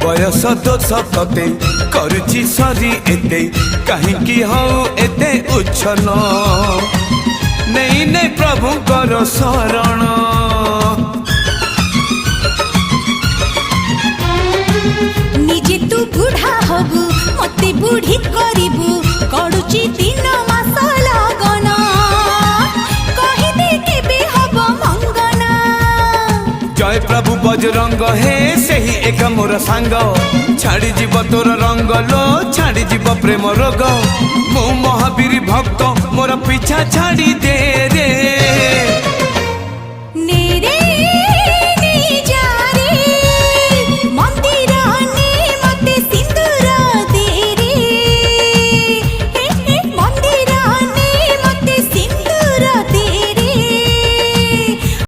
बयस दोष तते करुची सरी एते कहीं हऊ एते उछल नहीं नहीं प्रभु कर शरण निजे तू बुढ़ा हबु मते बुढ़ी करिबु करूची दिन मास लगन कहि दे केबे हब मंगना जय प्रभु बजरंग हे सही एक मोर सांग छाड़ी जीव तोर रंग लो छाड़ी जीव प्रेम रोग मु महावीर भक्त मोर पीछा छाड़ी दे रे